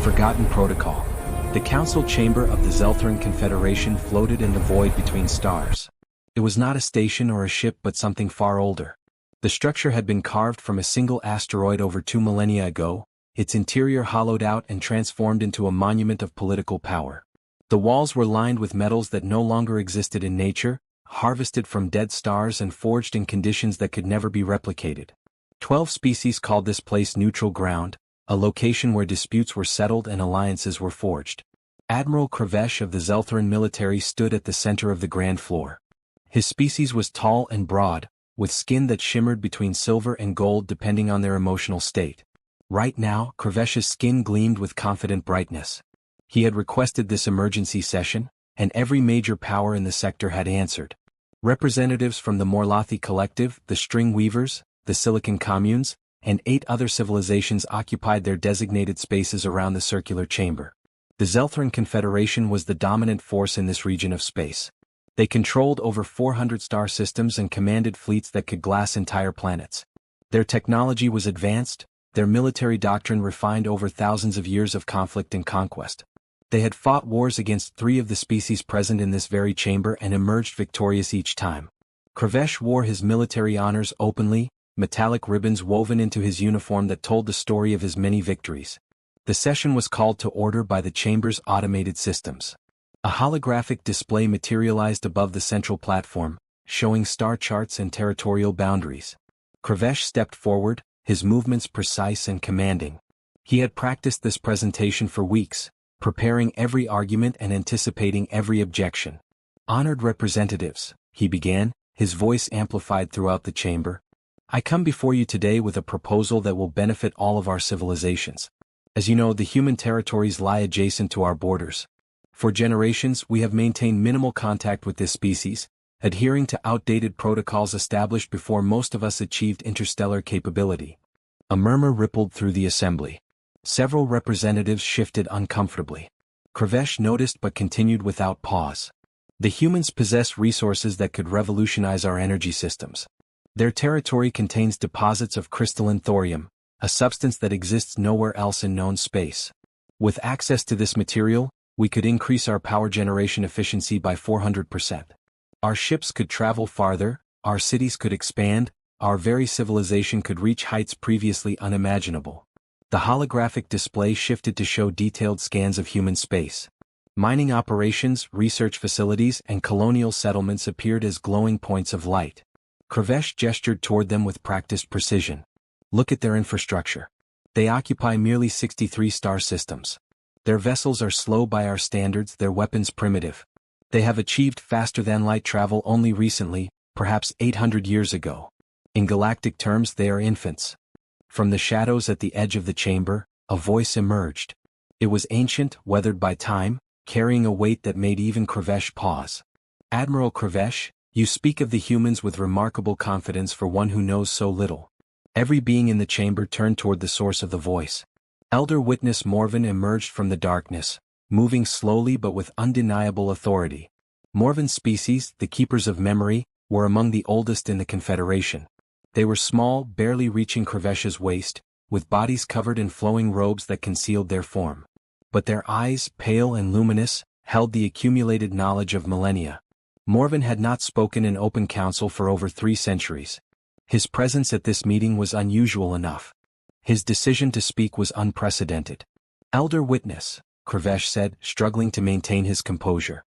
Forgotten Protocol. The council chamber of the Zelthran Confederation floated in the void between stars. It was not a station or a ship but something far older. The structure had been carved from a single asteroid over 2 millennia ago, its interior hollowed out and transformed into a monument of political power. The walls were lined with metals that no longer existed in nature, harvested from dead stars and forged in conditions that could never be replicated. 12 species called this place neutral ground, a location where disputes were settled and alliances were forged. Admiral Kravesh of the Zelthran military stood at the center of the grand floor. His species was tall and broad, with skin that shimmered between silver and gold depending on their emotional state. Right now, Kravesh's skin gleamed with confident brightness. He had requested this emergency session, and every major power in the sector had answered. Representatives from the Morlothi Collective, the String Weavers, the Silicon Communes, and 8 other civilizations occupied their designated spaces around the circular chamber. The Zelthran Confederation was the dominant force in this region of space. They controlled over 400 star systems and commanded fleets that could glass entire planets. Their technology was advanced, their military doctrine refined over thousands of years of conflict and conquest. They had fought wars against 3 of the species present in this very chamber and emerged victorious each time. Kravesh wore his military honors openly, metallic ribbons woven into his uniform that told the story of his many victories. The session was called to order by the chamber's automated systems. A holographic display materialized above the central platform, showing star charts and territorial boundaries. Kravesh stepped forward, his movements precise and commanding. He had practiced this presentation for weeks, preparing every argument and anticipating every objection. Honored representatives, he began, his voice amplified throughout the chamber. I come before you today with a proposal that will benefit all of our civilizations. As you know, the human territories lie adjacent to our borders. For generations, we have maintained minimal contact with this species, adhering to outdated protocols established before most of us achieved interstellar capability. A murmur rippled through the assembly. Several representatives shifted uncomfortably. Kravesh noticed but continued without pause. The humans possess resources that could revolutionize our energy systems. Their territory contains deposits of crystalline thorium, a substance that exists nowhere else in known space. With access to this material, we could increase our power generation efficiency by 400%. Our ships could travel farther, our cities could expand, our very civilization could reach heights previously unimaginable. The holographic display shifted to show detailed scans of human space. Mining operations, research facilities, and colonial settlements appeared as glowing points of light. Kravesh gestured toward them with practiced precision. Look at their infrastructure. They occupy merely 63 star systems. Their vessels are slow by our standards, their weapons primitive. They have achieved faster-than-light travel only recently, perhaps 800 years ago. In galactic terms, they are infants. From the shadows at the edge of the chamber, a voice emerged. It was ancient, weathered by time, carrying a weight that made even Kravesh pause. Admiral Kravesh, you speak of the humans with remarkable confidence for one who knows so little. Every being in the chamber turned toward the source of the voice. Elder Witness Morven emerged from the darkness, moving slowly but with undeniable authority. Morven's species, the Keepers of Memory, were among the oldest in the Confederation. They were small, barely reaching Kravesh's waist, with bodies covered in flowing robes that concealed their form. But their eyes, pale and luminous, held the accumulated knowledge of millennia. Morven had not spoken in open council for over 3 centuries. His presence at this meeting was unusual enough. His decision to speak was unprecedented. Elder Witness, Kravesh said, struggling to maintain his composure.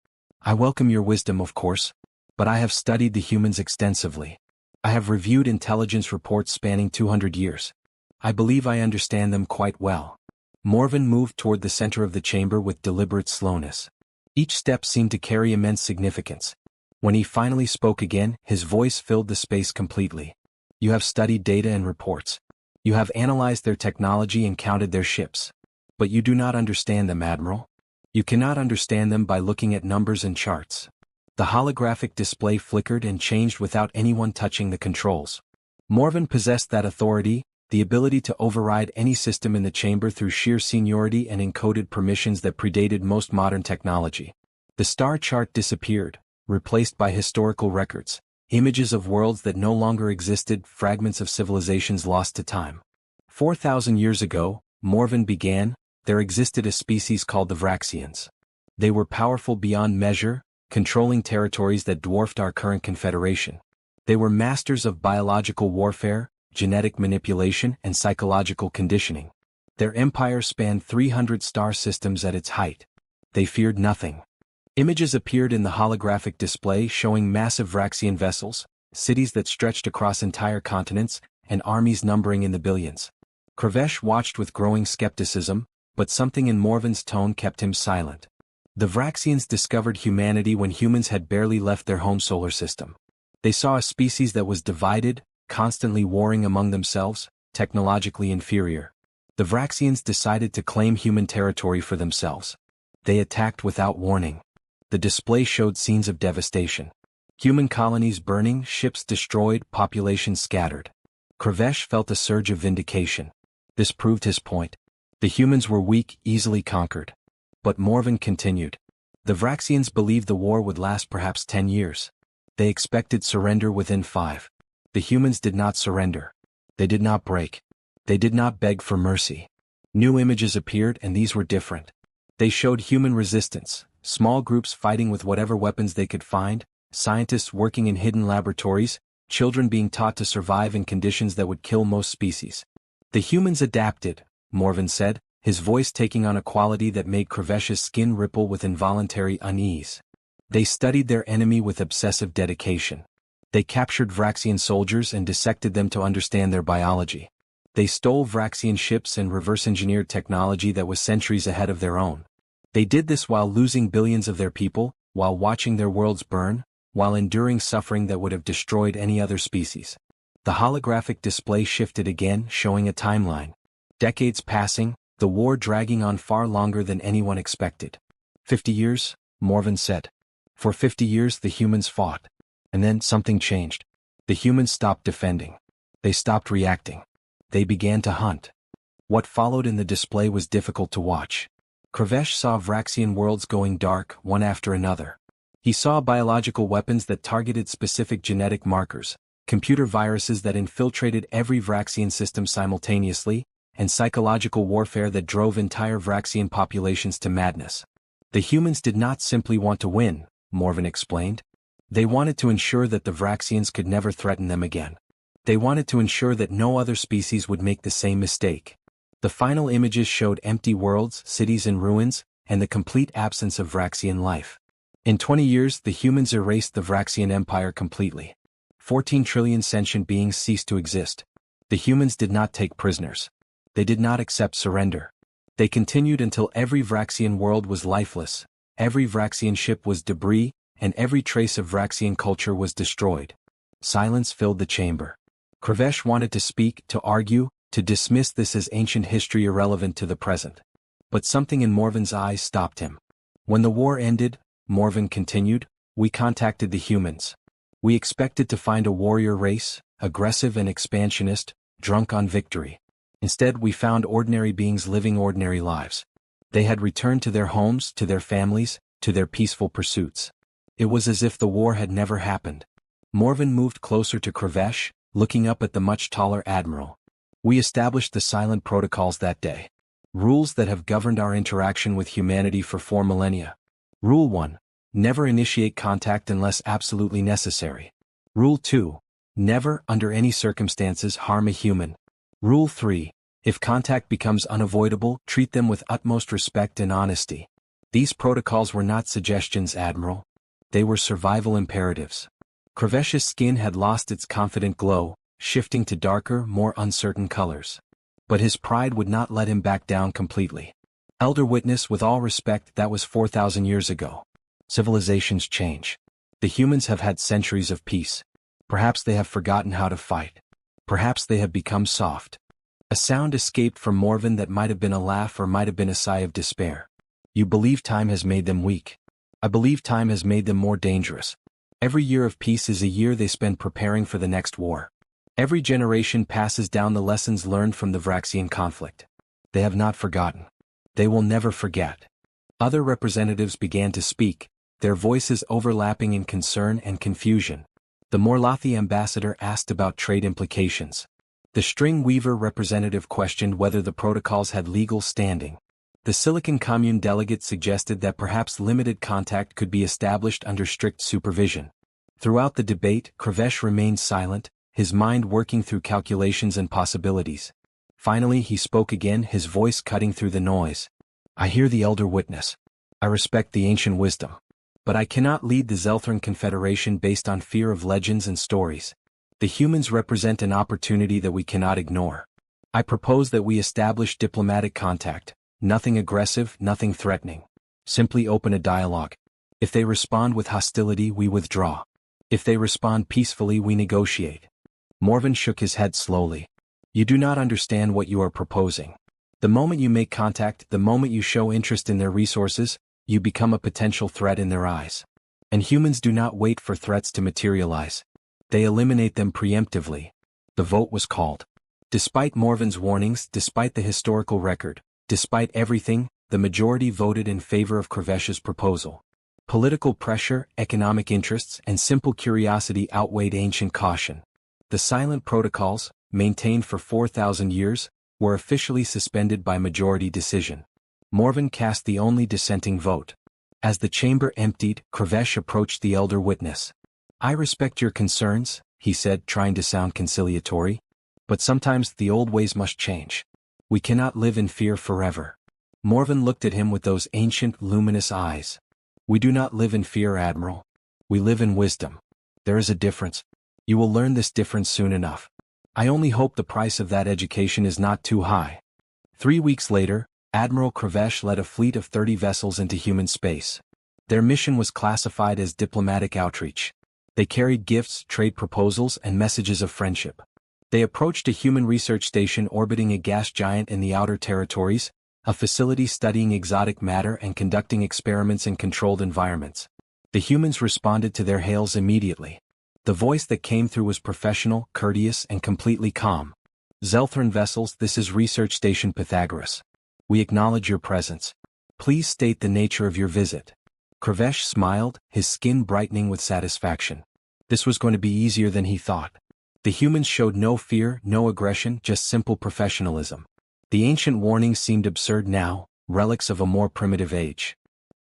I welcome your wisdom, of course, but I have studied the humans extensively. I have reviewed intelligence reports spanning 200 years. I believe I understand them quite well. Morven moved toward the center of the chamber with deliberate slowness. Each step seemed to carry immense significance. When he finally spoke again, his voice filled the space completely. You have studied data and reports. You have analyzed their technology and counted their ships. But you do not understand them, Admiral. You cannot understand them by looking at numbers and charts. The holographic display flickered and changed without anyone touching the controls. Morven possessed that authority, the ability to override any system in the chamber through sheer seniority and encoded permissions that predated most modern technology. The star chart disappeared, replaced by historical records. Images of worlds that no longer existed, fragments of civilizations lost to time. 4,000 years ago, Morven began, there existed a species called the Vraxians. They were powerful beyond measure, controlling territories that dwarfed our current confederation. They were masters of biological warfare, genetic manipulation, and psychological conditioning. Their empire spanned 300 star systems at its height. They feared nothing. Images appeared in the holographic display showing massive Vraxian vessels, cities that stretched across entire continents, and armies numbering in the billions. Kravesh watched with growing skepticism, but something in Morven's tone kept him silent. The Vraxians discovered humanity when humans had barely left their home solar system. They saw a species that was divided, constantly warring among themselves, technologically inferior. The Vraxians decided to claim human territory for themselves. They attacked without warning. The display showed scenes of devastation. Human colonies burning, ships destroyed, populations scattered. Kravesh felt a surge of vindication. This proved his point. The humans were weak, easily conquered. But Morven continued. The Vraxians believed the war would last perhaps 10 years. They expected surrender within 5. The humans did not surrender. They did not break. They did not beg for mercy. New images appeared, and these were different. They showed human resistance, small groups fighting with whatever weapons they could find, scientists working in hidden laboratories, children being taught to survive in conditions that would kill most species. The humans adapted, Morven said, his voice taking on a quality that made Kravesh's skin ripple with involuntary unease. They studied their enemy with obsessive dedication. They captured Vraxian soldiers and dissected them to understand their biology. They stole Vraxian ships and reverse-engineered technology that was centuries ahead of their own. They did this while losing billions of their people, while watching their worlds burn, while enduring suffering that would have destroyed any other species. The holographic display shifted again, showing a timeline. Decades passing, the war dragging on far longer than anyone expected. 50 years, Morven said. For 50 years the humans fought. And then something changed. The humans stopped defending. They stopped reacting. They began to hunt. What followed in the display was difficult to watch. Kravesh saw Vraxian worlds going dark, one after another. He saw biological weapons that targeted specific genetic markers, computer viruses that infiltrated every Vraxian system simultaneously, and psychological warfare that drove entire Vraxian populations to madness. The humans did not simply want to win, Morven explained. They wanted to ensure that the Vraxians could never threaten them again. They wanted to ensure that no other species would make the same mistake. The final images showed empty worlds, cities in ruins, and the complete absence of Vraxian life. In 20 years, the humans erased the Vraxian Empire completely. 14 trillion sentient beings ceased to exist. The humans did not take prisoners. They did not accept surrender. They continued until every Vraxian world was lifeless, every Vraxian ship was debris, and every trace of Vraxian culture was destroyed. Silence filled the chamber. Kravesh wanted to speak, to argue, to dismiss this as ancient history irrelevant to the present. But something in Morven's eyes stopped him. When the war ended, Morven continued, we contacted the humans. We expected to find a warrior race, aggressive and expansionist, drunk on victory. Instead, we found ordinary beings living ordinary lives. They had returned to their homes, to their families, to their peaceful pursuits. It was as if the war had never happened. Morven moved closer to Kravesh, looking up at the much taller admiral. We established the silent protocols that day. Rules that have governed our interaction with humanity for 4 millennia. Rule 1. Never initiate contact unless absolutely necessary. Rule 2. Never, under any circumstances, harm a human. Rule 3. If contact becomes unavoidable, treat them with utmost respect and honesty. These protocols were not suggestions, Admiral. They were survival imperatives. Kravesh's skin had lost its confident glow, shifting to darker, more uncertain colors. But his pride would not let him back down completely. Elder Witness, with all respect, that was 4,000 years ago. Civilizations change. The humans have had centuries of peace. Perhaps they have forgotten how to fight. Perhaps they have become soft. A sound escaped from Morven that might have been a laugh or might have been a sigh of despair. You believe time has made them weak. I believe time has made them more dangerous. Every year of peace is a year they spend preparing for the next war. Every generation passes down the lessons learned from the Vraxian conflict. They have not forgotten. They will never forget. Other representatives began to speak, their voices overlapping in concern and confusion. The Morlothi ambassador asked about trade implications. The string weaver representative questioned whether the protocols had legal standing. The Silicon Commune delegate suggested that perhaps limited contact could be established under strict supervision. Throughout the debate, Kravesh remained silent, his mind working through calculations and possibilities. Finally he spoke again, his voice cutting through the noise. I hear the elder witness. I respect the ancient wisdom. But I cannot lead the Zelthran Confederation based on fear of legends and stories. The humans represent an opportunity that we cannot ignore. I propose that we establish diplomatic contact. Nothing aggressive, nothing threatening. Simply open a dialogue. If they respond with hostility, we withdraw. If they respond peacefully, we negotiate. Morven shook his head slowly. You do not understand what you are proposing. The moment you make contact, the moment you show interest in their resources, you become a potential threat in their eyes. And humans do not wait for threats to materialize. They eliminate them preemptively. The vote was called. Despite Morven's warnings, despite the historical record, despite everything, the majority voted in favor of Kravesh's proposal. Political pressure, economic interests, and simple curiosity outweighed ancient caution. The silent protocols, maintained for 4,000 years, were officially suspended by majority decision. Morven cast the only dissenting vote. As the chamber emptied, Kravesh approached the elder witness. I respect your concerns, he said, trying to sound conciliatory. But sometimes the old ways must change. We cannot live in fear forever. Morven looked at him with those ancient, luminous eyes. We do not live in fear, Admiral. We live in wisdom. There is a difference. You will learn this difference soon enough. I only hope the price of that education is not too high. 3 weeks later, Admiral Kravesh led a fleet of 30 vessels into human space. Their mission was classified as diplomatic outreach. They carried gifts, trade proposals, and messages of friendship. They approached a human research station orbiting a gas giant in the outer territories, a facility studying exotic matter and conducting experiments in controlled environments. The humans responded to their hails immediately. The voice that came through was professional, courteous, and completely calm. Zelthran vessels, this is Research Station Pythagoras. We acknowledge your presence. Please state the nature of your visit. Kravesh smiled, his skin brightening with satisfaction. This was going to be easier than he thought. The humans showed no fear, no aggression, just simple professionalism. The ancient warnings seemed absurd now, relics of a more primitive age.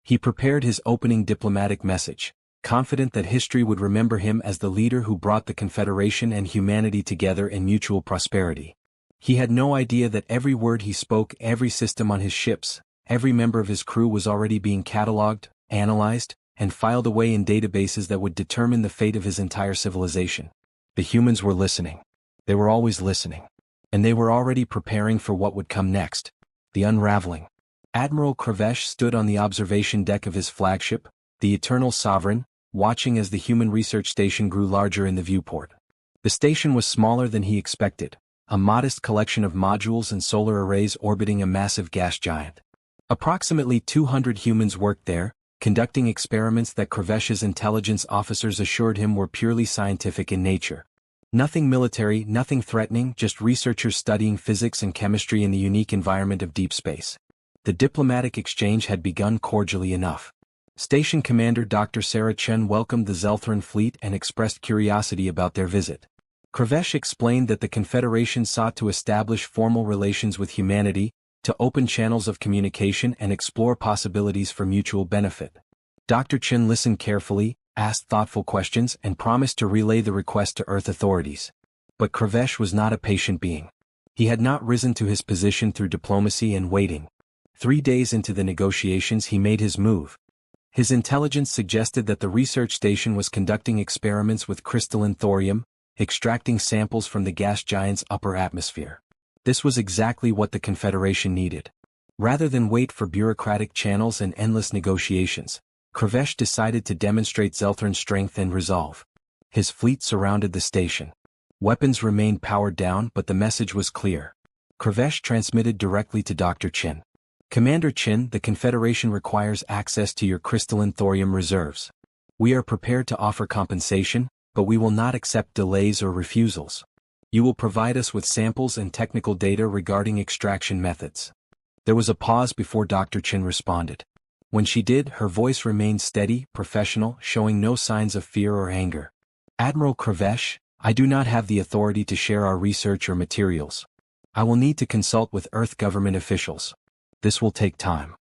He prepared his opening diplomatic message, confident that history would remember him as the leader who brought the Confederation and humanity together in mutual prosperity. He had no idea that every word he spoke, every system on his ships, every member of his crew was already being catalogued, analyzed, and filed away in databases that would determine the fate of his entire civilization. The humans were listening. They were always listening. And they were already preparing for what would come next. The unraveling. Admiral Kravesh stood on the observation deck of his flagship, the Eternal Sovereign, watching as the human research station grew larger in the viewport. The station was smaller than he expected, a modest collection of modules and solar arrays orbiting a massive gas giant. Approximately 200 humans worked there, conducting experiments that Kravesh's intelligence officers assured him were purely scientific in nature. Nothing military, nothing threatening, just researchers studying physics and chemistry in the unique environment of deep space. The diplomatic exchange had begun cordially enough. Station Commander Dr. Sarah Chen welcomed the Zelthran fleet and expressed curiosity about their visit. Kravesh explained that the Confederation sought to establish formal relations with humanity, to open channels of communication and explore possibilities for mutual benefit. Dr. Chen listened carefully, asked thoughtful questions, and promised to relay the request to Earth authorities. But Kravesh was not a patient being. He had not risen to his position through diplomacy and waiting. 3 days into the negotiations he made his move. His intelligence suggested that the research station was conducting experiments with crystalline thorium, extracting samples from the gas giant's upper atmosphere. This was exactly what the Confederation needed. Rather than wait for bureaucratic channels and endless negotiations, Kravesh decided to demonstrate Zelthran's strength and resolve. His fleet surrounded the station. Weapons remained powered down, but the message was clear. Kravesh transmitted directly to Dr. Chin. Commander Chin, the Confederation requires access to your crystalline thorium reserves. We are prepared to offer compensation, but we will not accept delays or refusals. You will provide us with samples and technical data regarding extraction methods. There was a pause before Dr. Chin responded. When she did, her voice remained steady, professional, showing no signs of fear or anger. Admiral Kravesh, I do not have the authority to share our research or materials. I will need to consult with Earth government officials. This will take time.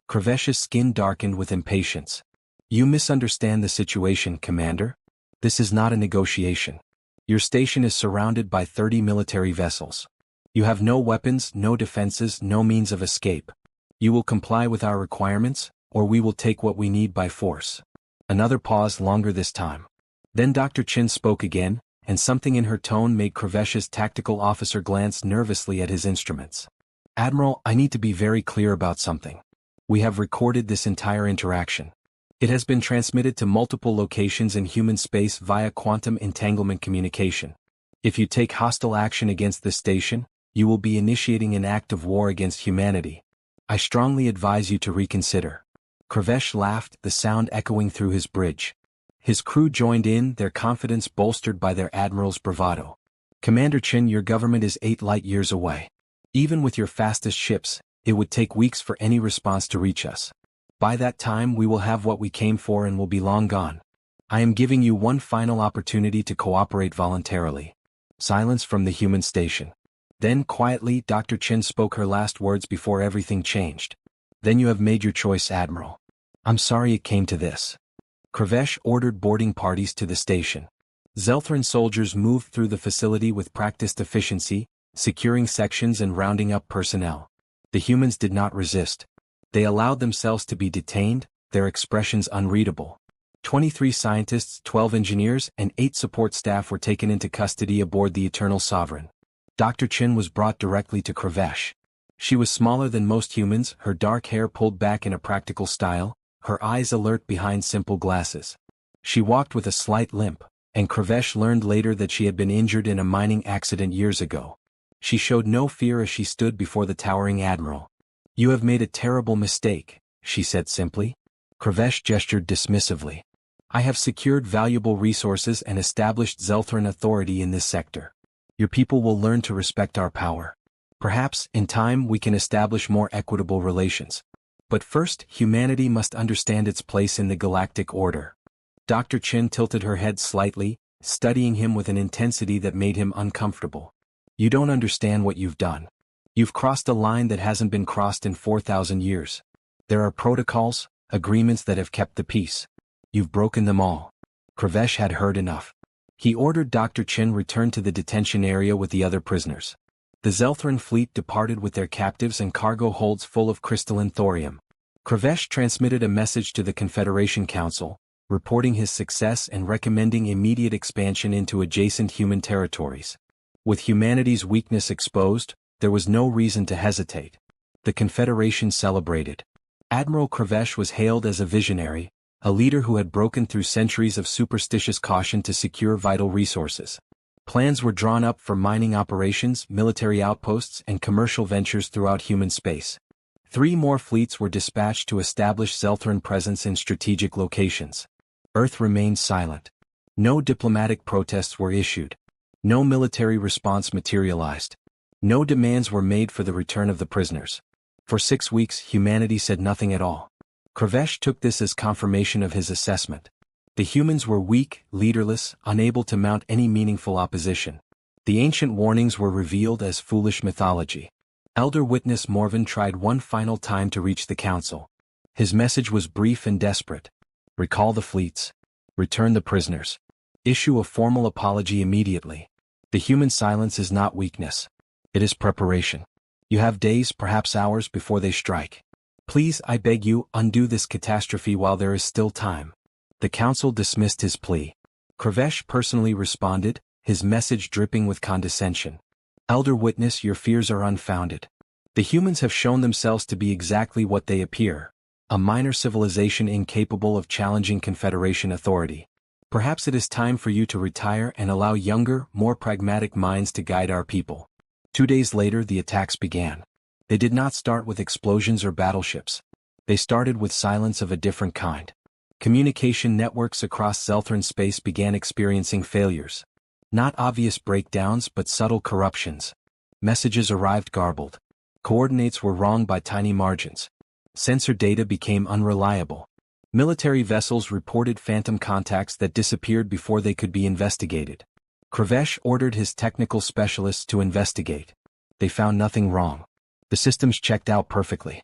Kravesh's skin darkened with impatience. You misunderstand the situation, Commander. This is not a negotiation. Your station is surrounded by 30 military vessels. You have no weapons, no defenses, no means of escape. You will comply with our requirements, or we will take what we need by force. Another pause, longer this time. Then Dr. Chin spoke again, and something in her tone made Kravesh's tactical officer glance nervously at his instruments. Admiral, I need to be very clear about something. We have recorded this entire interaction. It has been transmitted to multiple locations in human space via quantum entanglement communication. If you take hostile action against this station, you will be initiating an act of war against humanity. I strongly advise you to reconsider. Kravesh laughed, the sound echoing through his bridge. His crew joined in, their confidence bolstered by their admiral's bravado. Commander Chin, your government is 8 light years away. Even with your fastest ships, it would take weeks for any response to reach us. By that time we will have what we came for and will be long gone. I am giving you one final opportunity to cooperate voluntarily. Silence from the human station. Then quietly Dr. Chin spoke her last words before everything changed. Then you have made your choice, Admiral. I'm sorry it came to this. Kravesh ordered boarding parties to the station. Zelthran soldiers moved through the facility with practiced efficiency, securing sections and rounding up personnel. The humans did not resist. They allowed themselves to be detained, their expressions unreadable. 23 scientists, 12 engineers, and 8 support staff were taken into custody aboard the Eternal Sovereign. Dr. Chin was brought directly to Kravesh. She was smaller than most humans, her dark hair pulled back in a practical style, her eyes alert behind simple glasses. She walked with a slight limp, and Kravesh learned later that she had been injured in a mining accident years ago. She showed no fear as she stood before the towering admiral. You have made a terrible mistake, she said simply. Kravesh gestured dismissively. I have secured valuable resources and established Zelthran authority in this sector. Your people will learn to respect our power. Perhaps, in time, we can establish more equitable relations. But first, humanity must understand its place in the galactic order. Dr. Chin tilted her head slightly, studying him with an intensity that made him uncomfortable. You don't understand what you've done. You've crossed a line that hasn't been crossed in 4,000 years. There are protocols, agreements that have kept the peace. You've broken them all. Kravesh had heard enough. He ordered Dr. Chin return to the detention area with the other prisoners. The Zelthran fleet departed with their captives and cargo holds full of crystalline thorium. Kravesh transmitted a message to the Confederation Council, reporting his success and recommending immediate expansion into adjacent human territories. With humanity's weakness exposed, there was no reason to hesitate. The Confederation celebrated. Admiral Kravesh was hailed as a visionary, a leader who had broken through centuries of superstitious caution to secure vital resources. Plans were drawn up for mining operations, military outposts, and commercial ventures throughout human space. 3 more fleets were dispatched to establish Zelthran presence in strategic locations. Earth remained silent. No diplomatic protests were issued. No military response materialized. No demands were made for the return of the prisoners. For 6 weeks, humanity said nothing at all. Kravesh took this as confirmation of his assessment. The humans were weak, leaderless, unable to mount any meaningful opposition. The ancient warnings were revealed as foolish mythology. Elder Witness Morven tried one final time to reach the council. His message was brief and desperate. Recall the fleets. Return the prisoners. Issue a formal apology immediately. The human silence is not weakness. It is preparation. You have days, perhaps hours, before they strike. Please, I beg you, undo this catastrophe while there is still time. The council dismissed his plea. Kravesh personally responded, his message dripping with condescension. Elder Witness, your fears are unfounded. The humans have shown themselves to be exactly what they appear, a minor civilization incapable of challenging Confederation authority. Perhaps it is time for you to retire and allow younger, more pragmatic minds to guide our people. 2 days later, the attacks began. They did not start with explosions or battleships. They started with silence of a different kind. Communication networks across Zelthran space began experiencing failures. Not obvious breakdowns but subtle corruptions. Messages arrived garbled. Coordinates were wrong by tiny margins. Sensor data became unreliable. Military vessels reported phantom contacts that disappeared before they could be investigated. Kravesh ordered his technical specialists to investigate. They found nothing wrong. The systems checked out perfectly.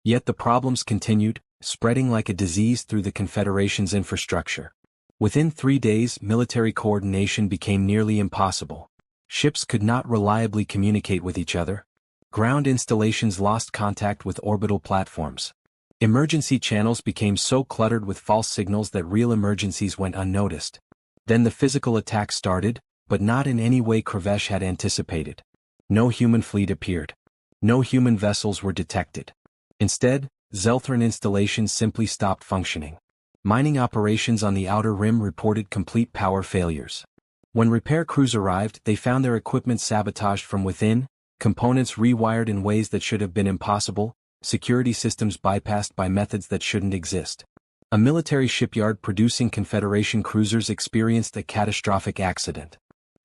Yet the problems continued, spreading like a disease through the Confederation's infrastructure. Within 3 days, military coordination became nearly impossible. Ships could not reliably communicate with each other. Ground installations lost contact with orbital platforms. Emergency channels became so cluttered with false signals that real emergencies went unnoticed. Then the physical attack started, but not in any way Kravesh had anticipated. No human fleet appeared. No human vessels were detected. Instead, Zelthran installations simply stopped functioning. Mining operations on the outer rim reported complete power failures. When repair crews arrived, they found their equipment sabotaged from within, components rewired in ways that should have been impossible, security systems bypassed by methods that shouldn't exist. A military shipyard producing Confederation cruisers experienced a catastrophic accident.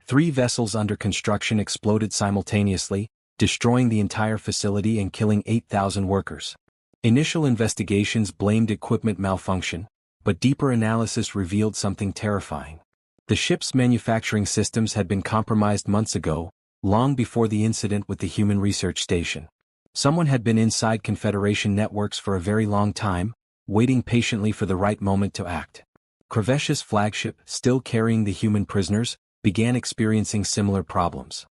3 vessels under construction exploded simultaneously, destroying the entire facility and killing 8,000 workers. Initial investigations blamed equipment malfunction, but deeper analysis revealed something terrifying. The ship's manufacturing systems had been compromised months ago, long before the incident with the Human Research Station. Someone had been inside Confederation networks for a very long time, waiting patiently for the right moment to act. Kravesh's flagship, still carrying the human prisoners, began experiencing similar problems.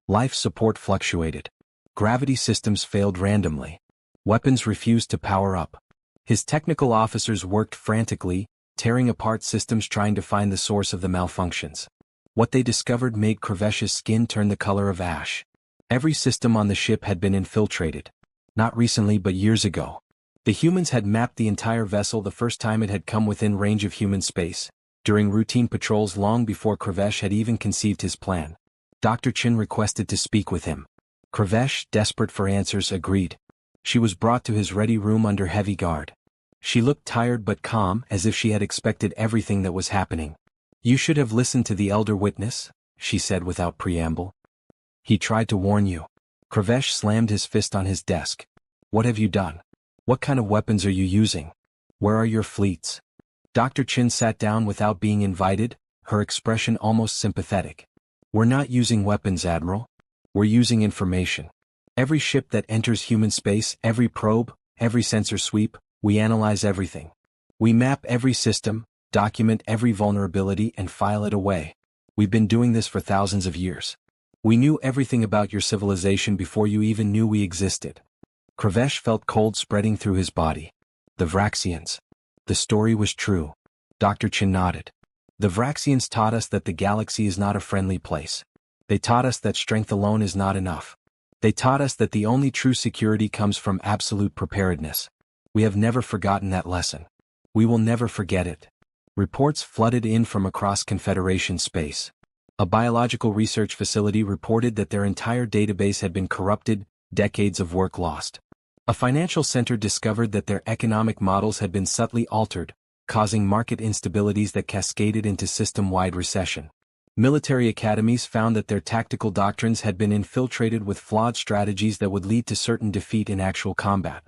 Life support fluctuated. Gravity systems failed randomly. Weapons refused to power up. His technical officers worked frantically, tearing apart systems trying to find the source of the malfunctions. What they discovered made Kravesh's skin turn the color of ash. Every system on the ship had been infiltrated. Not recently but years ago. The humans had mapped the entire vessel the first time it had come within range of human space, during routine patrols long before Kravesh had even conceived his plan. Dr. Chin requested to speak with him. Kravesh, desperate for answers, agreed. She was brought to his ready room under heavy guard. She looked tired but calm, as if she had expected everything that was happening. "You should have listened to the elder witness," she said without preamble. "He tried to warn you." Kravesh slammed his fist on his desk. "What have you done? What kind of weapons are you using? Where are your fleets?" Dr. Chin sat down without being invited, her expression almost sympathetic. "We're not using weapons, Admiral. We're using information. Every ship that enters human space, every probe, every sensor sweep, we analyze everything. We map every system, document every vulnerability and file it away. We've been doing this for thousands of years. We knew everything about your civilization before you even knew we existed." Kravesh felt cold spreading through his body. The Vraxians. The story was true. Dr. Chin nodded. The Vraxians taught us that the galaxy is not a friendly place. They taught us that strength alone is not enough. They taught us that the only true security comes from absolute preparedness. We have never forgotten that lesson. We will never forget it. Reports flooded in from across Confederation space. A biological research facility reported that their entire database had been corrupted, decades of work lost. A financial center discovered that their economic models had been subtly altered, causing market instabilities that cascaded into system-wide recession. Military academies found that their tactical doctrines had been infiltrated with flawed strategies that would lead to certain defeat in actual combat.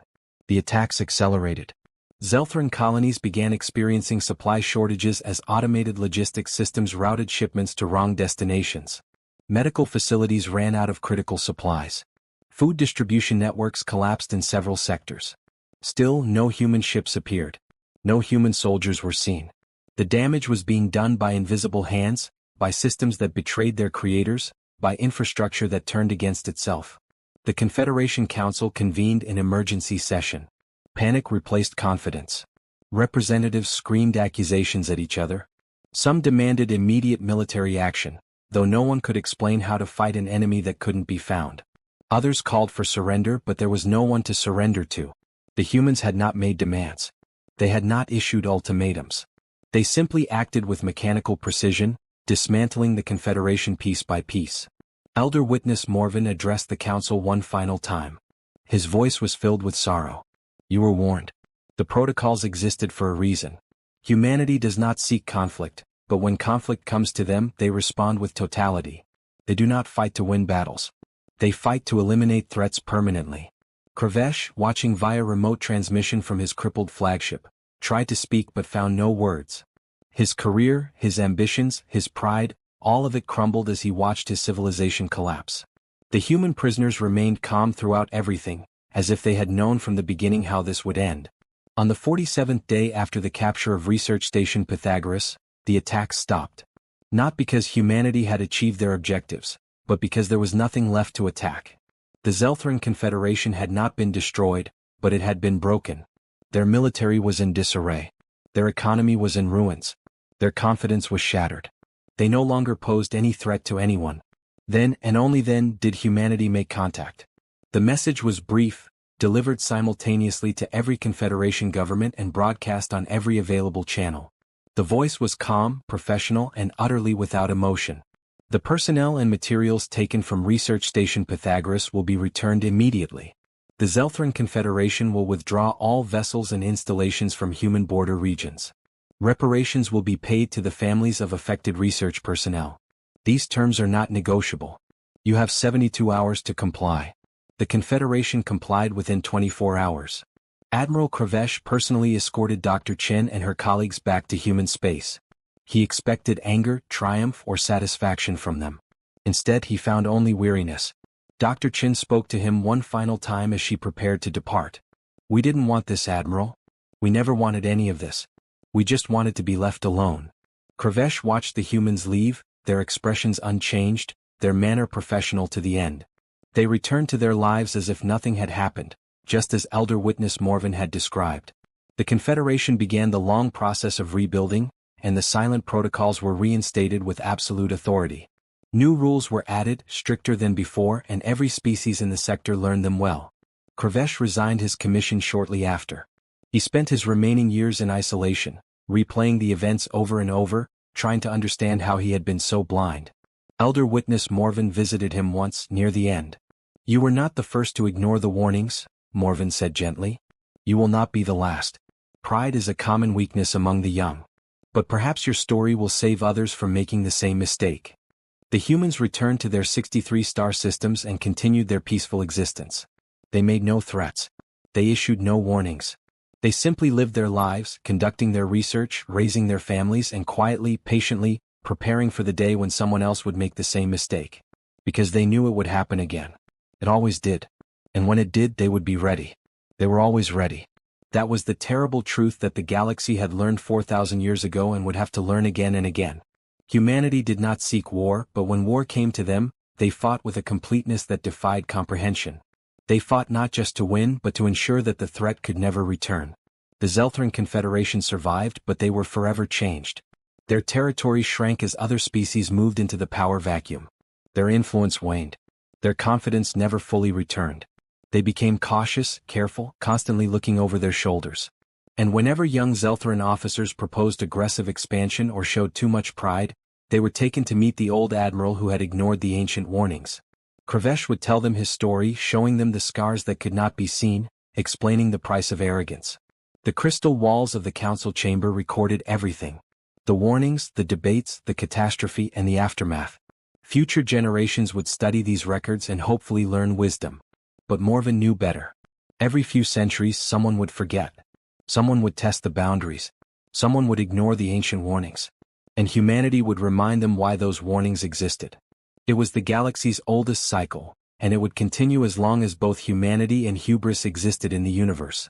The attacks accelerated. Zelthran colonies began experiencing supply shortages as automated logistics systems routed shipments to wrong destinations. Medical facilities ran out of critical supplies. Food distribution networks collapsed in several sectors. Still, no human ships appeared. No human soldiers were seen. The damage was being done by invisible hands, by systems that betrayed their creators, by infrastructure that turned against itself. The Confederation Council convened an emergency session. Panic replaced confidence. Representatives screamed accusations at each other. Some demanded immediate military action, though no one could explain how to fight an enemy that couldn't be found. Others called for surrender, but there was no one to surrender to. The humans had not made demands. They had not issued ultimatums. They simply acted with mechanical precision, dismantling the Confederation piece by piece. Elder Witness Morven addressed the council one final time. His voice was filled with sorrow. "You were warned. The protocols existed for a reason. Humanity does not seek conflict, but when conflict comes to them, they respond with totality. They do not fight to win battles. They fight to eliminate threats permanently." Kravesh, watching via remote transmission from his crippled flagship, tried to speak but found no words. His career, his ambitions, his pride, all of it crumbled as he watched his civilization collapse. The human prisoners remained calm throughout everything, as if they had known from the beginning how this would end. On the 47th day after the capture of Research Station Pythagoras, the attacks stopped. Not because humanity had achieved their objectives, but because there was nothing left to attack. The Zelthran Confederation had not been destroyed, but it had been broken. Their military was in disarray. Their economy was in ruins. Their confidence was shattered. They no longer posed any threat to anyone. Then, and only then, did humanity make contact. The message was brief, delivered simultaneously to every Confederation government and broadcast on every available channel. The voice was calm, professional, and utterly without emotion. The personnel and materials taken from Research Station Pythagoras will be returned immediately. The Zelthran Confederation will withdraw all vessels and installations from human border regions. Reparations will be paid to the families of affected research personnel. These terms are not negotiable. You have 72 hours to comply. The Confederation complied within 24 hours. Admiral Kravesh personally escorted Dr. Chen and her colleagues back to human space. He expected anger, triumph, or satisfaction from them. Instead, he found only weariness. Dr. Chen spoke to him one final time as she prepared to depart. "We didn't want this, Admiral. We never wanted any of this. We just wanted to be left alone." Kravesh watched the humans leave, their expressions unchanged, their manner professional to the end. They returned to their lives as if nothing had happened, just as Elder Witness Morven had described. The Confederation began the long process of rebuilding, and the silent protocols were reinstated with absolute authority. New rules were added, stricter than before, and every species in the sector learned them well. Kravesh resigned his commission shortly after. He spent his remaining years in isolation, replaying the events over and over, trying to understand how he had been so blind. Elder Witness Morven visited him once, near the end. "You were not the first to ignore the warnings," Morven said gently. "You will not be the last. Pride is a common weakness among the young. But perhaps your story will save others from making the same mistake." The humans returned to their 63 star systems and continued their peaceful existence. They made no threats. They issued no warnings. They simply lived their lives, conducting their research, raising their families, and quietly, patiently, preparing for the day when someone else would make the same mistake. Because they knew it would happen again. It always did. And when it did, they would be ready. They were always ready. That was the terrible truth that the galaxy had learned 4,000 years ago and would have to learn again and again. Humanity did not seek war, but when war came to them, they fought with a completeness that defied comprehension. They fought not just to win, but to ensure that the threat could never return. The Zelthran Confederation survived, but they were forever changed. Their territory shrank as other species moved into the power vacuum. Their influence waned. Their confidence never fully returned. They became cautious, careful, constantly looking over their shoulders. And whenever young Zelthran officers proposed aggressive expansion or showed too much pride, they were taken to meet the old admiral who had ignored the ancient warnings. Kravesh would tell them his story, showing them the scars that could not be seen, explaining the price of arrogance. The crystal walls of the council chamber recorded everything. The warnings, the debates, the catastrophe, and the aftermath. Future generations would study these records and hopefully learn wisdom. But Morven knew better. Every few centuries someone would forget. Someone would test the boundaries. Someone would ignore the ancient warnings. And humanity would remind them why those warnings existed. It was the galaxy's oldest cycle, and it would continue as long as both humanity and hubris existed in the universe.